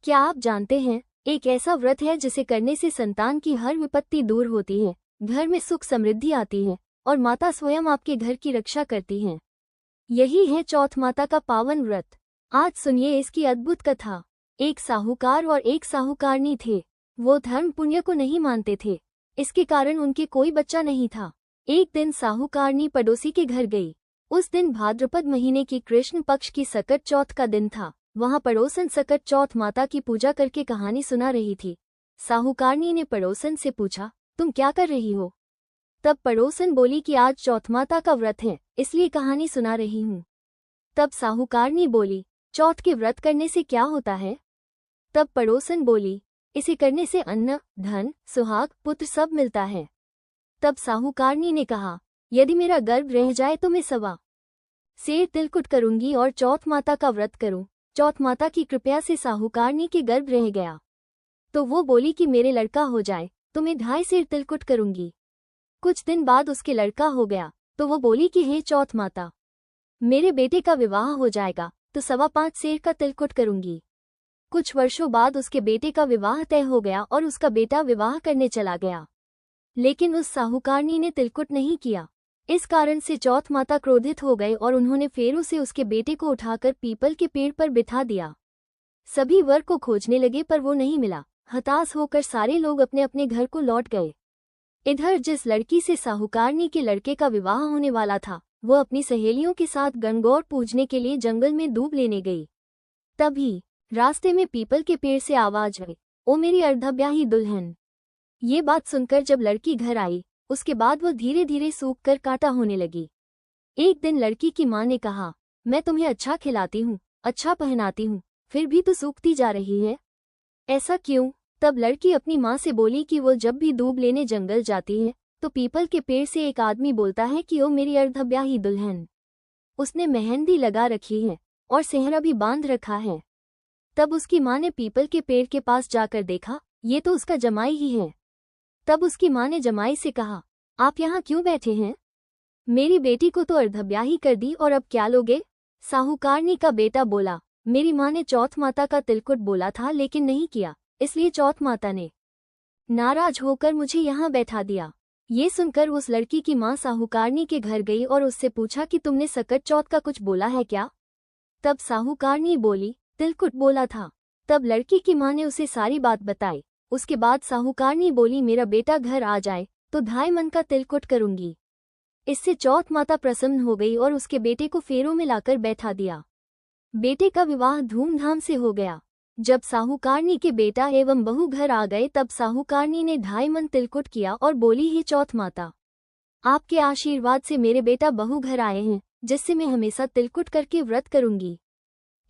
क्या आप जानते हैं, एक ऐसा व्रत है जिसे करने से संतान की हर विपत्ति दूर होती है, घर में सुख समृद्धि आती है और माता स्वयं आपके घर की रक्षा करती हैं। यही है चौथ माता का पावन व्रत। आज सुनिए इसकी अद्भुत कथा। एक साहूकार और एक साहूकारनी थे। वो धर्म पुण्य को नहीं मानते थे, इसके कारण उनके कोई बच्चा नहीं था। एक दिन साहूकारनी पड़ोसी के घर गई। उस दिन भाद्रपद महीने की कृष्ण पक्ष की सकट चौथ का दिन था। वहां पड़ोसन सकट चौथ माता की पूजा करके कहानी सुना रही थी। साहूकारनी ने पड़ोसन से पूछा, तुम क्या कर रही हो? तब पड़ोसन बोली कि आज चौथ माता का व्रत है, इसलिए कहानी सुना रही हूँ। तब साहूकारनी बोली, चौथ के व्रत करने से क्या होता है? तब पड़ोसन बोली, इसे करने से अन्न, धन, सुहाग, पुत्र सब मिलता है। तब साहूकारनी ने कहा, यदि मेरा गर्भ रह जाए तो मैं 1.25 सेर तिलकुट करूंगी और चौथ माता का व्रत करूं। चौथ माता की कृपा से साहूकारनी के गर्भ रह गया। तो वो बोली कि मेरे लड़का हो जाए तो मैं 2.5 सेर तिलकुट करूंगी। कुछ दिन बाद उसके लड़का हो गया तो वो बोली कि हे चौथ माता, मेरे बेटे का विवाह हो जाएगा तो 5.25 सेर का तिलकुट करूंगी। कुछ वर्षों बाद उसके बेटे का विवाह तय हो गया और उसका बेटा विवाह करने चला गया, लेकिन उस साहूकारनी ने तिलकुट नहीं किया। इस कारण से चौथ माता क्रोधित हो गए और उन्होंने फेरों से उसके बेटे को उठाकर पीपल के पेड़ पर बिठा दिया। सभी वर को खोजने लगे पर वो नहीं मिला। हताश होकर सारे लोग अपने अपने घर को लौट गए। इधर जिस लड़की से साहूकारनी के लड़के का विवाह होने वाला था, वो अपनी सहेलियों के साथ गणगौर पूजने के लिए जंगल में दूब लेने गई। तभी रास्ते में पीपल के पेड़ से आवाज आई, ओ मेरी अर्धब्याही दुल्हन। ये बात सुनकर जब लड़की घर आई, उसके बाद वो धीरे धीरे सूख कर कांटा होने लगी। एक दिन लड़की की माँ ने कहा, मैं तुम्हें अच्छा खिलाती हूँ, अच्छा पहनाती हूँ, फिर भी तो सूखती जा रही है, ऐसा क्यों? तब लड़की अपनी माँ से बोली कि वो जब भी दूब लेने जंगल जाती है तो पीपल के पेड़ से एक आदमी बोलता है कि ओ मेरी अर्धब्याही दुल्हन। उसने मेहंदी लगा रखी है और सेहरा भी बांध रखा है। तब उसकी माँ ने पीपल के पेड़ के पास जाकर देखा, ये तो उसका जमाई ही है। तब उसकी माँ ने जमाई से कहा, आप यहाँ क्यों बैठे हैं? मेरी बेटी को तो अर्धब्याही कर दी और अब क्या लोगे? साहूकारनी का बेटा बोला, मेरी माँ ने चौथ माता का तिलकुट बोला था लेकिन नहीं किया, इसलिए चौथ माता ने नाराज होकर मुझे यहाँ बैठा दिया। ये सुनकर उस लड़की की माँ साहूकारनी के घर गई और उससे पूछा कि तुमने सकट चौथ का कुछ बोला है क्या? तब साहूकारनी बोली, तिलकुट बोला था। तब लड़की की माँ ने उसे सारी बात बताई। उसके बाद साहूकारनी बोली, मेरा बेटा घर आ जाए तो 2.5 मन का तिलकुट करूंगी। इससे चौथ माता प्रसन्न हो गई और उसके बेटे को फेरों में लाकर बैठा दिया। बेटे का विवाह धूमधाम से हो गया। जब साहूकारनी के बेटा एवं बहू घर आ गए तब साहूकारनी ने 2.5 मन तिलकुट किया और बोली, हे चौथ माता, आपके आशीर्वाद से मेरे बेटा बहू घर आए हैं, जिससे मैं हमेशा तिलकुट करके व्रत करूंगी।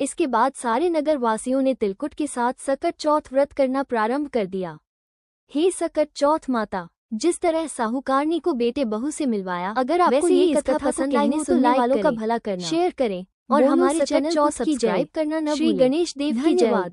इसके बाद सारे नगर वासियों ने तिलकुट के साथ सकट चौथ व्रत करना प्रारंभ कर दिया। हे सकट चौथ माता, जिस तरह साहूकारनी को बेटे बहू से मिलवाया, अगर आपको ये कथा पसंद आई तो सुनने वालों का भला करना, शेयर करें और हमारे चैनल को सब्सक्राइब करना न भूलें। श्री गणेश देव की जय।